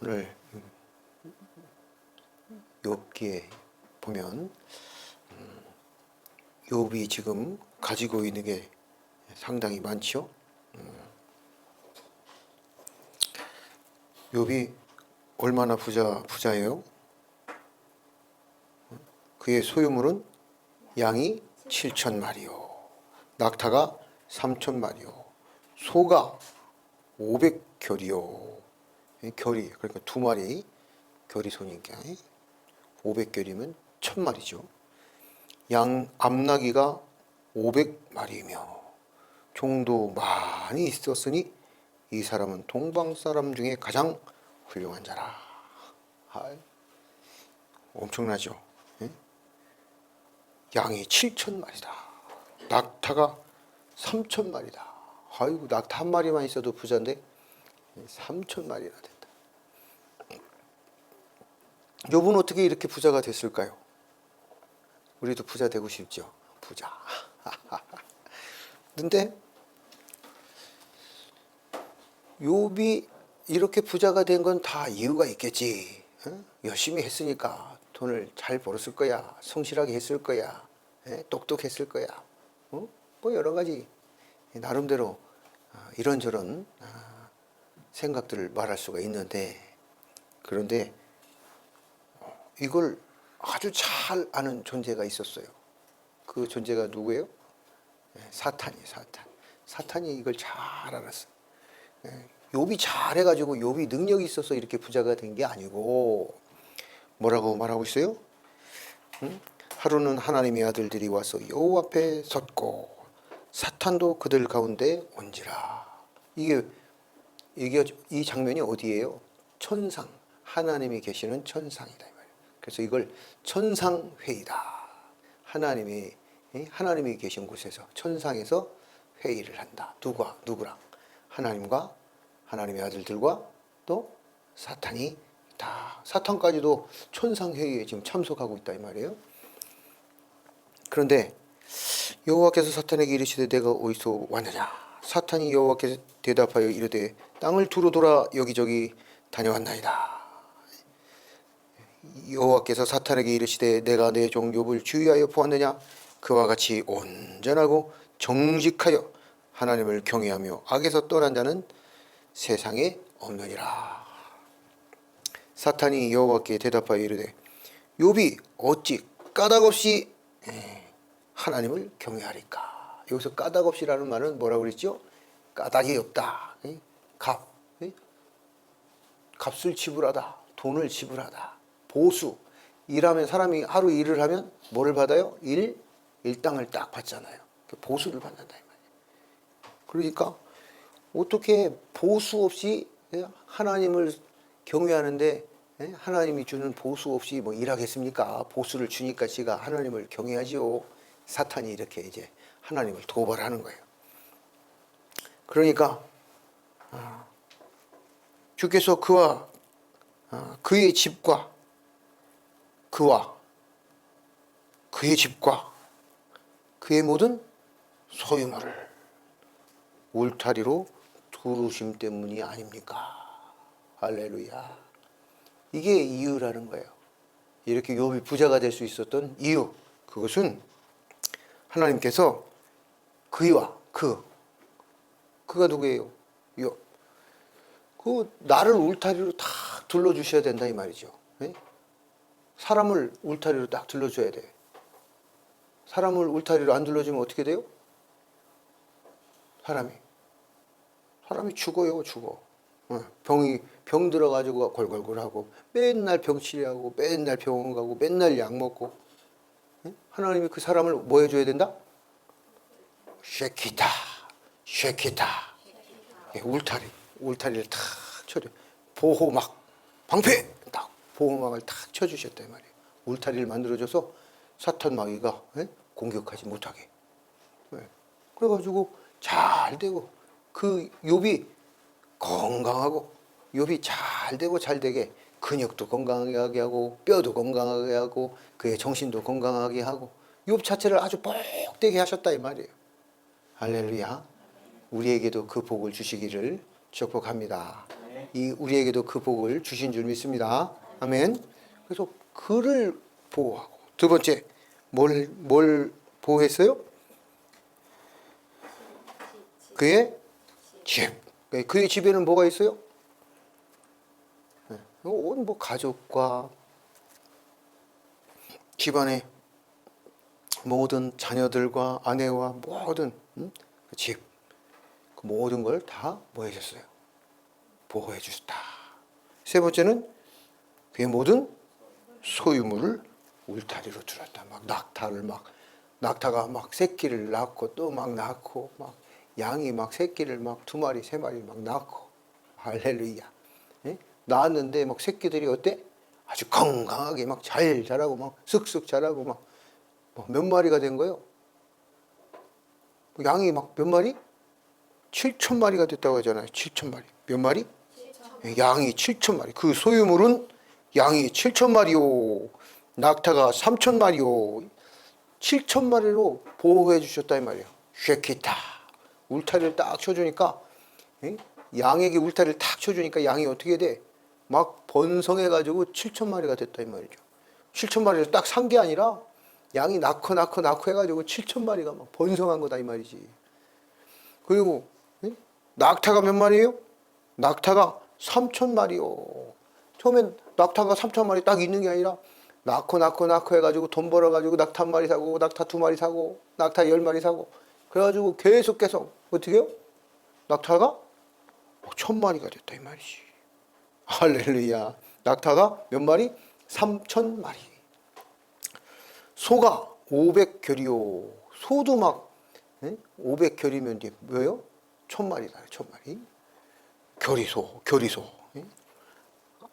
오늘 욥기에 보면 욥이 지금 가지고 있는 게 상당히 많죠. 욥이 얼마나 부자예요? 그의 소유물은 양이 7,000마리요, 낙타가 3,000마리요, 소가 500결이요. 결이 그러니까 2마리 결이 소니까 500결이면 1,000마리죠. 양 암나귀가 500마리이며 종도 많이 있었으니 이 사람은 동방 사람 중에 가장 훌륭한 자라. 엄청나죠. 양이 7,000마리다. 낙타가 3,000마리다. 아이고, 낙타 한 마리만 있어도 부자인데 3,000마리나 된다. 욥은 어떻게 이렇게 부자가 됐을까요? 우리도 부자 되고 싶죠. 부자. 근데 욥이 이렇게 부자가 된 건 다 이유가 있겠지. 열심히 했으니까 돈을 잘 벌었을 거야. 성실하게 했을 거야. 똑똑했을 거야. 뭐 여러 가지 나름대로 이런저런 생각들을 말할 수가 있는데, 그런데 이걸 아주 잘 아는 존재가 있었어요. 그 존재가 누구예요? 사탄이에요. 사탄이 이걸 잘 알았어. 욥이 잘해가지고 욥이 능력이 있어서 이렇게 부자가 된 게 아니고, 뭐라고 말하고 있어요? 하루는 하나님의 아들들이 와서 여호와 앞에 섰고 사탄도 그들 가운데 온지라. 이게 이 장면이 어디예요? 천상, 하나님이 계시는 천상이다 이 말이에요. 그래서 이걸 천상회의다. 하나님이 계신 곳에서, 천상에서 회의를 한다. 누구랑? 하나님과 하나님의 아들들과 또 사탄이 다, 사탄까지도 천상회의에 지금 참석하고 있다 이 말이에요. 그런데 여호와께서 사탄에게 이르시되 내가 어디서 왔느냐? 사탄이 여호와께 대답하여 이르되 땅을 두루 돌아 여기저기 다녀왔나이다. 여호와께서 사탄에게 이르시되 내가 내 종 욥을 주의하여 보았느냐? 그와 같이 온전하고 정직하여 하나님을 경외하며 악에서 떠난 자는 세상에 없느니라. 사탄이 여호와께 대답하여 이르되 욥이 어찌 까닭없이 하나님을 경외하리까? 여기서 까닭없이라는 말은 뭐라고 그랬죠? 까닭이 없다. 값을 지불하다. 돈을 지불하다. 보수. 일하면, 사람이 하루 일을 하면 뭐를 받아요? 일당을 딱 받잖아요. 보수를 받는다 이 말이에요. 그러니까 어떻게 보수 없이 하나님을 경외하는데 하나님이 주는 보수 없이 뭐 일하겠습니까? 보수를 주니까 지가 하나님을 경외하지요. 사탄이 이렇게 이제 하나님을 도발하는 거예요. 그러니까 주께서 그와 그의 집과 그의 모든 소유물을 울타리로 두르심 때문이 아닙니까? 할렐루야. 이게 이유라는 거예요. 이렇게 욥이 부자가 될 수 있었던 이유, 그것은 하나님께서 그가 누구예요? 욥. 나를 울타리로 다 둘러주셔야 된다 이 말이죠. 사람을 울타리로 딱 둘러줘야 돼. 사람을 울타리로 안 둘러주면 어떻게 돼요? 사람이 죽어요. 병 들어가지고 골골골하고 맨날 병치료하고 맨날 병원 가고 맨날 약 먹고. 하나님이 그 사람을 뭐 해줘야 된다? 쉐키타. 울타리를 탁 쳐줘. 보호막, 방패 딱 보호막을 탁 쳐주셨다 이 말이에요. 울타리를 만들어줘서 사탄 마귀가 공격하지 못하게. 그래가지고 잘 되고, 그 욥이 건강하고, 욥이 잘 되고 잘 되게 근육도 건강하게 하고 뼈도 건강하게 하고 그의 정신도 건강하게 하고 욥 자체를 아주 복되게 하셨다 이 말이에요. 할렐루야. 우리에게도 그 복을 주시기를 축복합니다. 이 우리에게도 그 복을 주신 줄 믿습니다. 아멘. 그래서 그를 보호하고, 두 번째 뭘 보호했어요? 그의 집. 그의 집에는 뭐가 있어요? 온 뭐 가족과 집안의 모든 자녀들과 아내와 모든 그 집, 그 모든 걸 다 뭐 해줬어요? 보호해 주셨다. 세 번째는 그의 모든 소유물을 울타리로 두었다. 막 낙타가 막 새끼를 낳고 또 막 낳고, 막 양이 막 새끼를 막 2마리 3마리 막 낳고, 할렐루야. 예? 낳았는데 막 새끼들이 어때? 아주 건강하게 막 잘 자라고 막 쓱쓱 자라고 막 몇 마리가 된 거예요? 양이 막 몇 마리? 7,000마리가 됐다고 하잖아요. 7,000마리. 몇 마리? 7,000마리. 양이 7,000마리. 그 소유물은 양이 7,000마리요. 낙타가 3,000마리요. 7,000마리로 보호해 주셨다 이 말이에요. 쉐키타. 울타리를 딱 쳐주니까, 양에게 울타리를 탁 쳐주니까 양이 어떻게 돼? 막 번성해가지고 7,000마리가 됐다 이 말이죠. 7,000마리를 딱 산 게 아니라 양이 낳고 해가지고 7,000마리가 막 번성한 거다 이 말이지. 그리고 낙타가 몇 마리예요? 낙타가 3,000마리요. 처음엔 낙타가 3,000마리 딱 있는 게 아니라 낳고 해가지고 돈 벌어가지고 낙타 1마리 사고, 낙타 2마리 사고, 낙타 10마리 사고, 그래가지고 계속 어떻게 해요? 낙타가 1,000마리가 됐다 이 말이지. 할렐루야. 낙타가 몇 마리? 3,000마리. 소가 500결이요. 소도 막 500결이면 이제 뭐예요? 1,000마리다. 1,000마리. 결이소.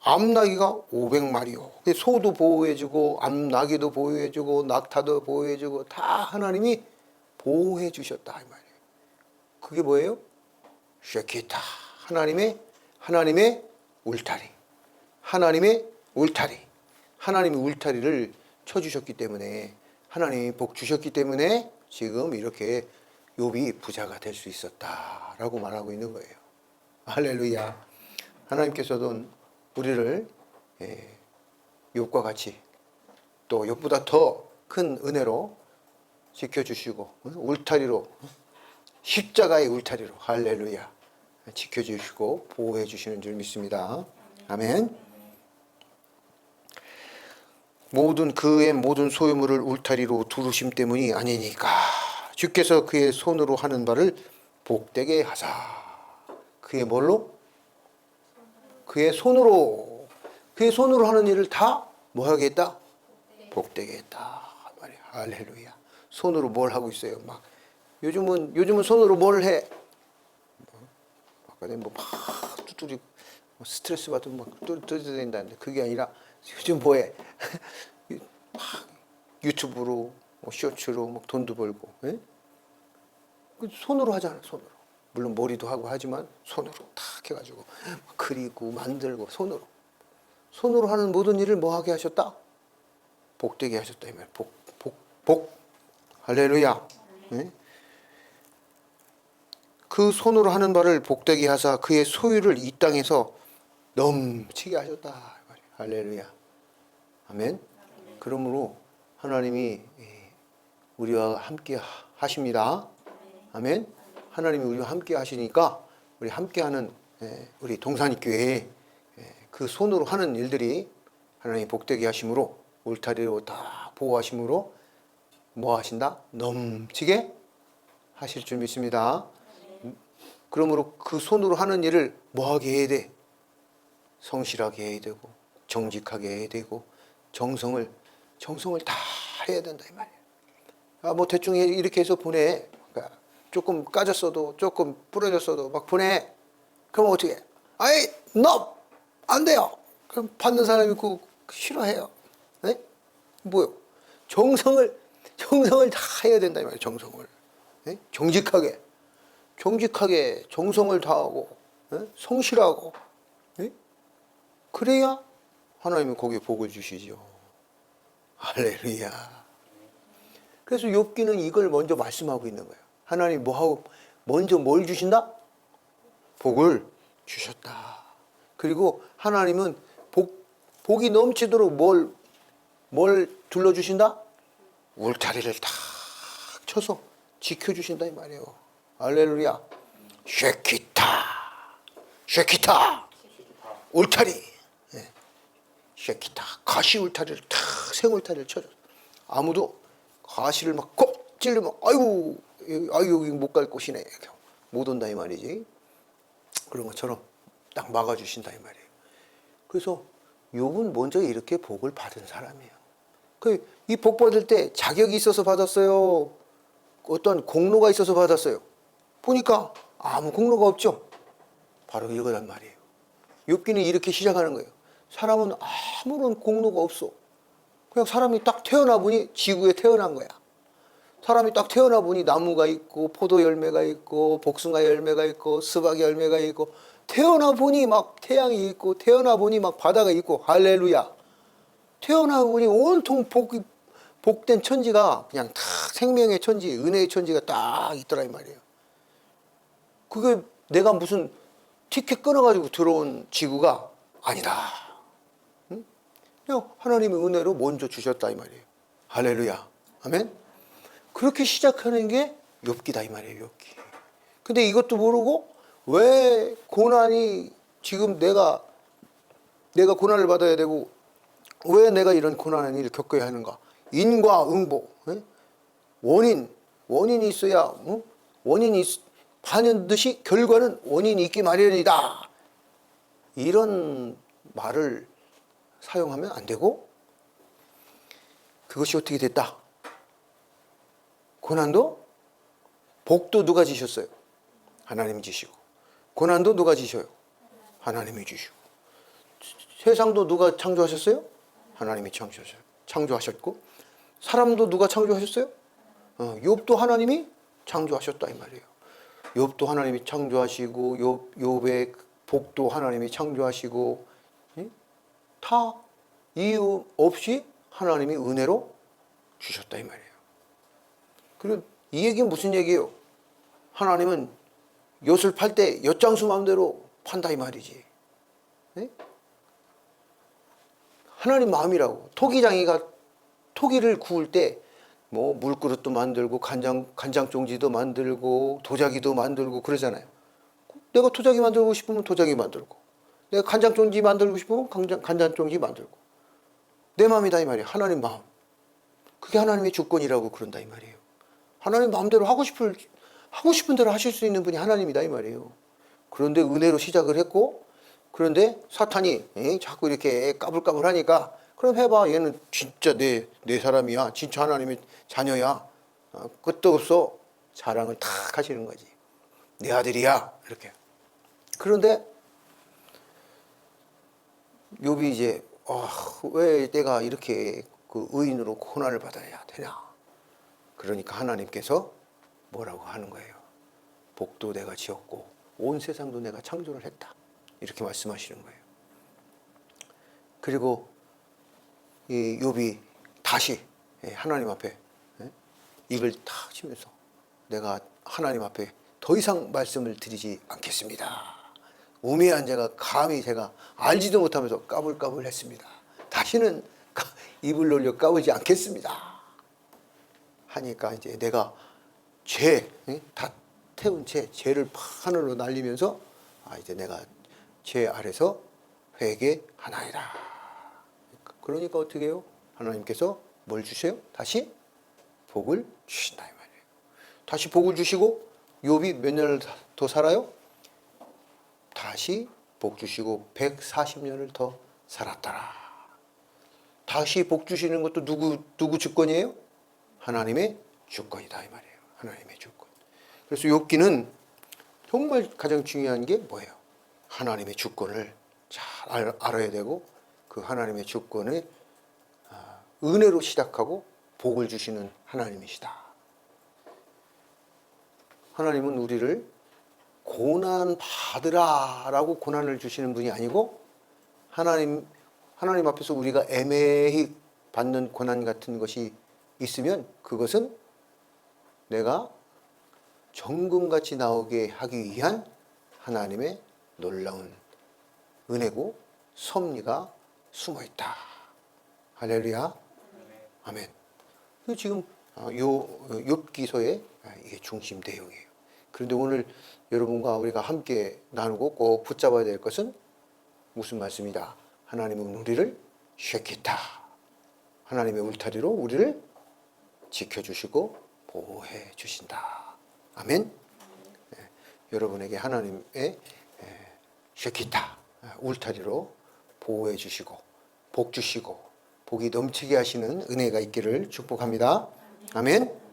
암나귀가 500마리요. 소도 보호해주고, 암나귀도 보호해주고, 낙타도 보호해주고, 다 하나님이 보호해 주셨다 이 말이에요. 그게 뭐예요? 쉐키타. 하나님의 울타리. 하나님의 울타리를 쳐주셨기 때문에, 하나님이 복 주셨기 때문에 지금 이렇게 욥이 부자가 될 수 있었다라고 말하고 있는 거예요. 할렐루야. 하나님께서도 우리를 욥과 같이 또 욥보다 더 큰 은혜로 지켜주시고, 울타리로, 십자가의 울타리로, 할렐루야, 지켜주시고 보호해 주시는 줄 믿습니다. 아멘. 그의 모든 소유물을 울타리로 두르심 때문이 아니니까 주께서 그의 손으로 하는 바를 복되게 하사. 그의 뭘로? 그의 손으로 하는 일을 다 뭐 하겠다? 복되게 했다 말이야. 할렐루야. 손으로 뭘 하고 있어요? 막 요즘은 손으로 뭘 해? 아까 막 두드리고 스트레스 받으면 막 두드린다는데, 그게 아니라 요즘 뭐해? 막 유튜브로, 쇼츠로 막 돈도 벌고, 손으로 하잖아. 손으로. 물론 머리도 하고 하지만 손으로 탁 해가지고 그리고 만들고 손으로 하는 모든 일을 뭐 하게 하셨다? 복되게 하셨다 이 말. 복. 할렐루야. 그 손으로 하는 바를 복되게 하사 그의 소유를 이 땅에서 넘치게 하셨다. 할렐루야. 아멘. 그러므로 하나님이 우리와 함께 하십니다. 아멘. 하나님이 우리와 함께 하시니까 우리 함께하는 우리 동산이 교회에 그 손으로 하는 일들이 하나님이 복되게 하심으로, 울타리로 다 보호하심으로 뭐 하신다? 넘치게 하실 줄 믿습니다. 그러므로 그 손으로 하는 일을 뭐 하게 해야 돼? 성실하게 해야 되고, 정직하게 해야 되고, 정성을 다 해야 된다 이 말이야. 뭐 대충 이렇게 해서 보내. 그러니까 조금 까졌어도, 조금 부러졌어도 막 보내. 그럼 어떻게 해? 아이, 너 안 돼요. 그럼 받는 사람이 그 싫어해요. 네? 뭐요? 정성을 다 해야 된다 이 말이에요. 정성을. 네? 정직하게 정성을 다하고, 성실하고, 그래야 하나님이 거기에 복을 주시죠. 할렐루야. 그래서 욥기는 이걸 먼저 말씀하고 있는 거예요. 하나님 뭐하고 먼저 뭘 주신다? 복을 주셨다. 그리고 하나님은 복이 넘치도록 뭘 둘러주신다? 울타리를 탁 쳐서 지켜주신다 이 말이에요. 할렐루야. 쉐키타 울타리. 예. 쉐키타 가시 울타리를 탁 생울타리를 쳐줘. 아무도 가시를 막 콕 찔르면 아이고 여기 못 갈 곳이네 못 온다 이 말이지. 그런 것처럼 딱 막아주신다 이 말이에요. 그래서 욥은 먼저 이렇게 복을 받은 사람이에요. 이 복 받을 때 자격이 있어서 받았어요? 어떤 공로가 있어서 받았어요? 보니까 아무 공로가 없죠. 바로 이거란 말이에요. 욥기는 이렇게 시작하는 거예요. 사람은 아무런 공로가 없어. 그냥 사람이 딱 태어나 보니 지구에 태어난 거야. 사람이 딱 태어나 보니 나무가 있고 포도 열매가 있고 복숭아 열매가 있고 수박 열매가 있고 태어나 보니 막 태양이 있고 태어나 보니 막 바다가 있고 할렐루야. 태어나 보니 온통 복된 천지가 그냥 다 생명의 천지, 은혜의 천지가 딱 있더라 이 말이에요. 그게 내가 무슨 티켓 끊어가지고 들어온 지구가 아니다. 응? 그냥 하나님의 은혜로 먼저 주셨다 이 말이에요. 할렐루야. 아멘. 그렇게 시작하는 게 욥기다 이 말이에요. 욥기. 근데 이것도 모르고 왜 고난이 지금 내가 고난을 받아야 되고 왜 내가 이런 고난의 일을 겪어야 하는가? 인과 응보, 원인이 있어야 원인이 반드시 결과는 원인이 있기 마련이다. 이런 말을 사용하면 안 되고 그것이 어떻게 됐다? 고난도 복도 누가 지셨어요? 하나님이 지시고 고난도 누가 지셔요? 하나님이 지시고 세상도 누가 창조하셨어요? 하나님이 창조하셨고 사람도 누가 창조하셨어요? 욥도 하나님이 창조하셨다 이 말이에요. 욥도 하나님이 창조하시고 욥의 복도 하나님이 창조하시고 다 이유 없이 하나님이 은혜로 주셨다 이 말이에요. 그리고 이 얘기는 무슨 얘기예요? 하나님은 엿을 팔 때 엿장수 마음대로 판다 이 말이지. 네? 하나님 마음이라고. 토기장이가 토기를 구울 때 뭐 물그릇도 만들고 간장종지도 만들고 도자기도 만들고 그러잖아요. 내가 도자기 만들고 싶으면 도자기 만들고 내가 간장종지 만들고 싶으면 간장종지 만들고 내 마음이다 이 말이에요. 하나님 마음. 그게 하나님의 주권이라고 그런다 이 말이에요. 하나님 마음대로 하고 싶은 대로 하실 수 있는 분이 하나님이다 이 말이에요. 그런데 은혜로 시작을 했고 그런데 사탄이 자꾸 이렇게 까불까불 하니까 그럼 해봐. 얘는 진짜 내 사람이야. 진짜 하나님의 자녀야. 끝도 없어. 자랑을 탁 하시는 거지. 내 아들이야. 이렇게. 그런데 욥이 이제 왜 내가 이렇게 그 의인으로 고난을 받아야 되냐. 그러니까 하나님께서 뭐라고 하는 거예요. 복도 내가 지었고 온 세상도 내가 창조를 했다. 이렇게 말씀하시는 거예요. 그리고 이 욥이 다시 하나님 앞에 입을 탁 치면서 내가 하나님 앞에 더 이상 말씀을 드리지 않겠습니다. 우매한 제가 감히 제가 알지도 못하면서 까불까불 했습니다. 다시는 입을 놀려 까불지 않겠습니다. 하니까 이제 내가 다 태운 죄를 하늘로 날리면서 이제 내가 죄 아래서 회개하나이다. 그러니까 어떻게 해요? 하나님께서 뭘 주세요? 다시 복을 주신다 이 말이에요. 다시 복을 주시고 욥이 몇 년을 더 살아요? 다시 복 주시고 140년을 더 살았더라. 다시 복 주시는 것도 누구 주권이에요? 하나님의 주권이다 이 말이에요. 하나님의 주권. 그래서 욥기는 정말 가장 중요한 게 뭐예요? 하나님의 주권을 잘 알아야 되고 그 하나님의 주권을 은혜로 시작하고 복을 주시는 하나님이시다. 하나님은 우리를 고난 받으라라고 고난을 주시는 분이 아니고 하나님 앞에서 우리가 애매히 받는 고난 같은 것이 있으면 그것은 내가 정금같이 나오게 하기 위한 하나님의 놀라운 은혜고 섭리가 숨어 있다. 할렐루야. 아멘. 지금 요 욥기서의 이게 중심 내용이에요. 그런데 오늘 여러분과 우리가 함께 나누고 꼭 붙잡아야 될 것은 무슨 말씀이다? 하나님은 우리를 쉐키타. 하나님의 울타리로 우리를 지켜주시고 보호해 주신다. 아멘. 여러분에게 하나님의 쉐키타 울타리로 보호해 주시고 복 주시고 복이 넘치게 하시는 은혜가 있기를 축복합니다. 아멘.